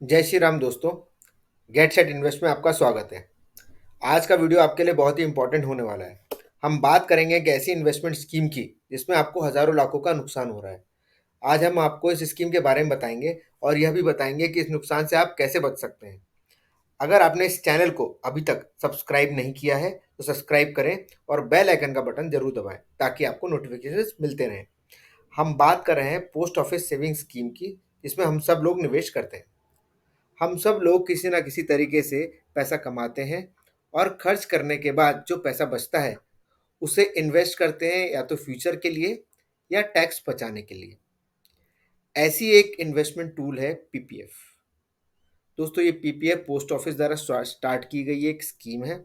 जय श्री राम दोस्तों। Get set invest में आपका स्वागत है। आज का वीडियो आपके लिए बहुत ही इंपॉर्टेंट होने वाला है। हम बात करेंगे एक ऐसी इन्वेस्टमेंट स्कीम की जिसमें आपको हजारों लाखों का नुकसान हो रहा है। आज हम आपको इस स्कीम के बारे में बताएंगे और यह भी बताएंगे कि इस नुकसान से आप कैसे बच सकते हैं। अगर आपने इस चैनल को अभी तक सब्सक्राइब नहीं किया है तो सब्सक्राइब करें और बेल आइकन का बटन जरूर दबाएं ताकि आपको नोटिफिकेशन मिलते रहें। हम बात कर रहे हैं पोस्ट ऑफिस सेविंग स्कीम की, जिसमें हम सब लोग निवेश करते हैं। हम सब लोग किसी ना किसी तरीके से पैसा कमाते हैं और खर्च करने के बाद जो पैसा बचता है उसे इन्वेस्ट करते हैं, या तो फ्यूचर के लिए या टैक्स बचाने के लिए। ऐसी एक इन्वेस्टमेंट टूल है पीपीएफ। दोस्तों, ये पीपीएफ पोस्ट ऑफिस द्वारा स्टार्ट की गई एक स्कीम है।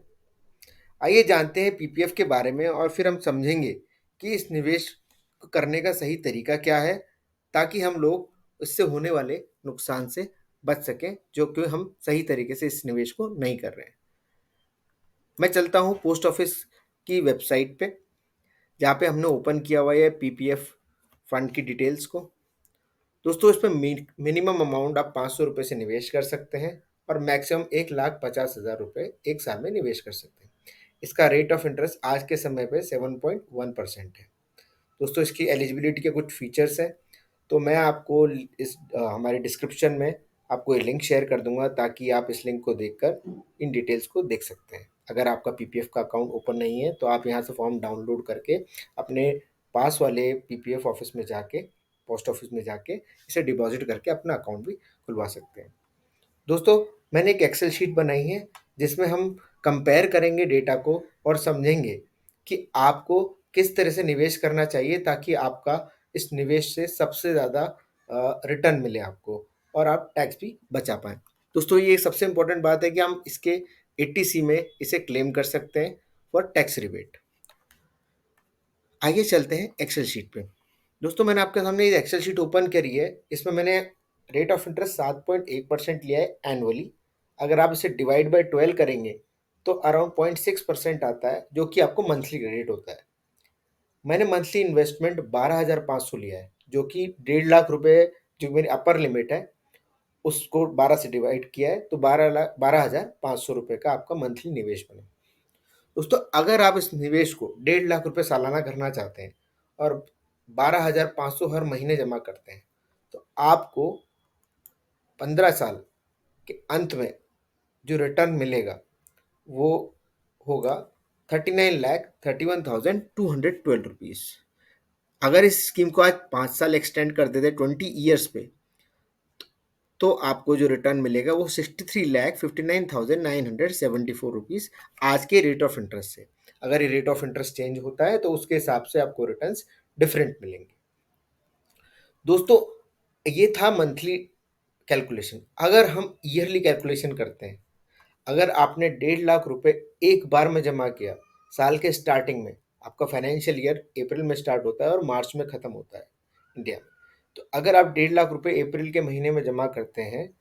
आइए जानते हैं पीपीएफ के बारे में और फिर हम समझेंगे कि इस निवेश को करने का सही तरीका क्या है, ताकि हम लोग इससे होने वाले नुकसान से बच सकें, जो कि हम सही तरीके से इस निवेश को नहीं कर रहे हैं। मैं चलता हूँ पोस्ट ऑफिस की वेबसाइट पे, जहाँ पे हमने ओपन किया हुआ है पीपीएफ फंड की डिटेल्स को। दोस्तों, इस पर मिनिमम अमाउंट आप 500 रुपये से निवेश कर सकते हैं और मैक्सिमम 1,50,000 रुपये एक साल में निवेश कर सकते हैं। इसका रेट ऑफ इंटरेस्ट आज के समय पे 7.1% है। दोस्तों, इसकी एलिजिबिलिटी के कुछ फीचर्स हैं, तो मैं आपको इस हमारे डिस्क्रिप्शन में आपको ये लिंक शेयर कर दूंगा, ताकि आप इस लिंक को देखकर इन डिटेल्स को देख सकते हैं। अगर आपका पीपीएफ का अकाउंट ओपन नहीं है तो आप यहाँ से फॉर्म डाउनलोड करके अपने पास वाले पीपीएफ ऑफिस में जाके, पोस्ट ऑफिस में जाके इसे डिपॉजिट करके अपना अकाउंट भी खुलवा सकते हैं। दोस्तों, मैंने एक एक्सेल शीट बनाई है जिसमें हम कंपेयर करेंगे डेटा को और समझेंगे कि आपको किस तरह से निवेश करना चाहिए, ताकि आपका इस निवेश से सबसे ज़्यादा रिटर्न मिले आपको और आप टैक्स भी बचा पाएँ। दोस्तों, ये सबसे इम्पोर्टेंट बात है कि हम इसके 80C में इसे क्लेम कर सकते हैं फॉर टैक्स रिबेट। आइए चलते हैं एक्सेल शीट पे। दोस्तों, मैंने आपके सामने ये एक्सेल शीट ओपन करी है। इसमें मैंने रेट ऑफ इंटरेस्ट 7.1% लिया है एनुअली। अगर आप इसे डिवाइड बाय 12 करेंगे तो अराउंड 0.6% आता है, जो कि आपको मंथली रेट होता है। मैंने मंथली इन्वेस्टमेंट 12,500 लिया है, जो कि 1.5 लाख रुपए जो मेरी अपर लिमिट है उसको 12 से डिवाइड किया है, तो 12,500 रुपये का आपका मंथली निवेश बने। दोस्तों, अगर आप इस निवेश को 1.5 लाख रुपए सालाना करना चाहते हैं और 12,500 हर महीने जमा करते हैं, तो आपको 15 साल के अंत में जो रिटर्न मिलेगा वो होगा 39,31,212 रुपीज़। अगर इस स्कीम को आज 5 साल एक्सटेंड कर देते 20 ईयर्स पे, तो आपको जो रिटर्न मिलेगा वो 63,59,974 रुपीज़ आज के रेट ऑफ इंटरेस्ट से। अगर ये रेट ऑफ इंटरेस्ट चेंज होता है तो उसके हिसाब से आपको रिटर्न्स डिफरेंट मिलेंगे। दोस्तों, ये था मंथली कैलकुलेशन। अगर हम ईयरली कैलकुलेशन करते हैं, अगर आपने 1.5 लाख रुपए एक बार में जमा किया साल के स्टार्टिंग में, आपका फाइनेंशियल ईयर अप्रैल में स्टार्ट होता है और मार्च में ख़त्म होता है इंडिया में, तो अगर आप 1.5 लाख रुपए अप्रैल के महीने में जमा करते हैं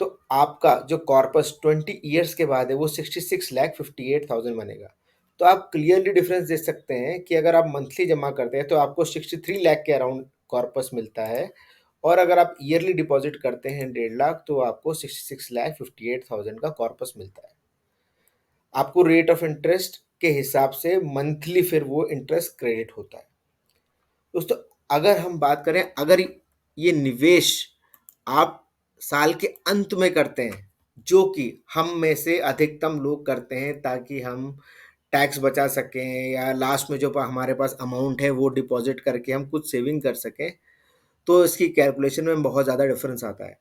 तो आपका जो कॉर्पस 20 ईयर्स के बाद है वो 66,58,000 बनेगा। तो आप क्लियरली डिफरेंस देख सकते हैं कि अगर आप मंथली जमा करते हैं तो आपको 63 लाख के अराउंड कॉर्पस मिलता है, और अगर आप ईयरली डिपॉजिट करते हैं 1.5 लाख तो आपको 66,58,000 का कॉर्पस मिलता है। आपको रेट ऑफ इंटरेस्ट के हिसाब से मंथली फिर वो इंटरेस्ट क्रेडिट होता है। दोस्तों, अगर हम बात करें, अगर ये निवेश आप साल के अंत में करते हैं, जो कि हम में से अधिकतम लोग करते हैं ताकि हम टैक्स बचा सकें या लास्ट में जो हमारे पास अमाउंट है वो डिपॉजिट करके हम कुछ सेविंग कर सकें, तो इसकी कैलकुलेशन में बहुत ज़्यादा डिफरेंस आता है।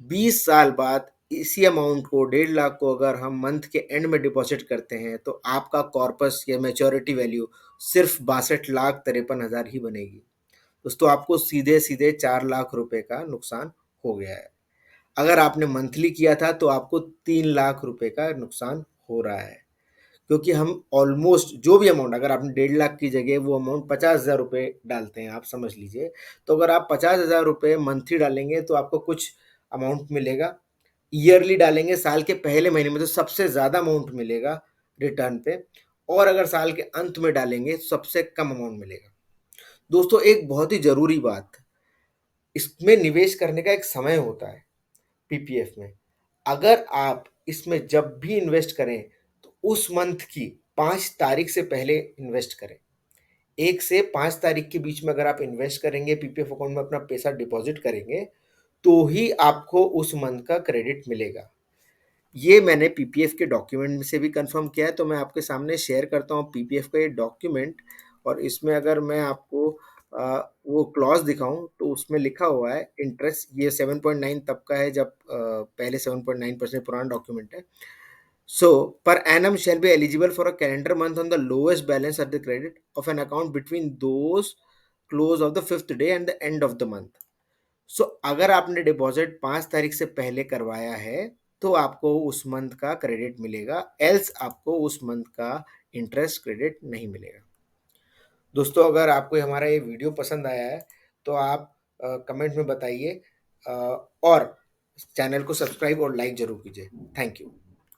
20 साल बाद इसी अमाउंट को 1.5 लाख को अगर हम मंथ के एंड में डिपॉजिट करते हैं तो आपका कॉर्पस या मैच्योरिटी वैल्यू सिर्फ 62,53,हजार ही बनेगी। दोस्तों, आपको सीधे सीधे 4 लाख रुपए का नुकसान हो गया है। अगर आपने मंथली किया था तो आपको 3 लाख रुपए का नुकसान हो रहा है, क्योंकि हम ऑलमोस्ट जो भी अमाउंट, अगर आपने 1.5 लाख की जगह वो अमाउंट 50,000 रुपये डालते हैं, आप समझ लीजिए, तो अगर आप 50,000 रुपये मंथली डालेंगे तो आपको कुछ अमाउंट मिलेगा। ईयरली डालेंगे साल के पहले महीने में तो सबसे ज़्यादा अमाउंट मिलेगा रिटर्न पे, और अगर साल के अंत में डालेंगे तो सबसे कम अमाउंट मिलेगा। दोस्तों, एक बहुत ही ज़रूरी बात, इसमें निवेश करने का एक समय होता है। पीपीएफ में। अगर आप इसमें जब भी इन्वेस्ट करें तो उस मंथ की 5 तारीख से पहले इन्वेस्ट करें। 1 से 5 तारीख के बीच में अगर आप इन्वेस्ट करेंगे, पीपीएफ अकाउंट में अपना पैसा डिपॉजिट करेंगे, तो ही आपको उस मंथ का क्रेडिट मिलेगा। ये मैंने पीपीएफ के डॉक्यूमेंट से भी कंफर्म किया है, तो मैं आपके सामने शेयर करता हूँ पीपीएफ का ये डॉक्यूमेंट। और इसमें अगर मैं आपको वो क्लॉज दिखाऊं तो उसमें लिखा हुआ है इंटरेस्ट, ये 7.9 तब का है जब पहले 7.9% पुराना डॉक्यूमेंट है। So per annum shall be eligible for a calendar month on the lowest balance at the credit of an account between those close of the fifth day and the end of the month. So अगर आपने deposit 5 तारीख से पहले करवाया है तो आपको उस मंथ का क्रेडिट मिलेगा, एल्स आपको उस मंथ का इंटरेस्ट क्रेडिट नहीं मिलेगा। दोस्तों, अगर आपको हमारा ये वीडियो पसंद आया है तो आप कमेंट में बताइए, और चैनल को सब्सक्राइब और लाइक जरूर कीजिए। Thank you.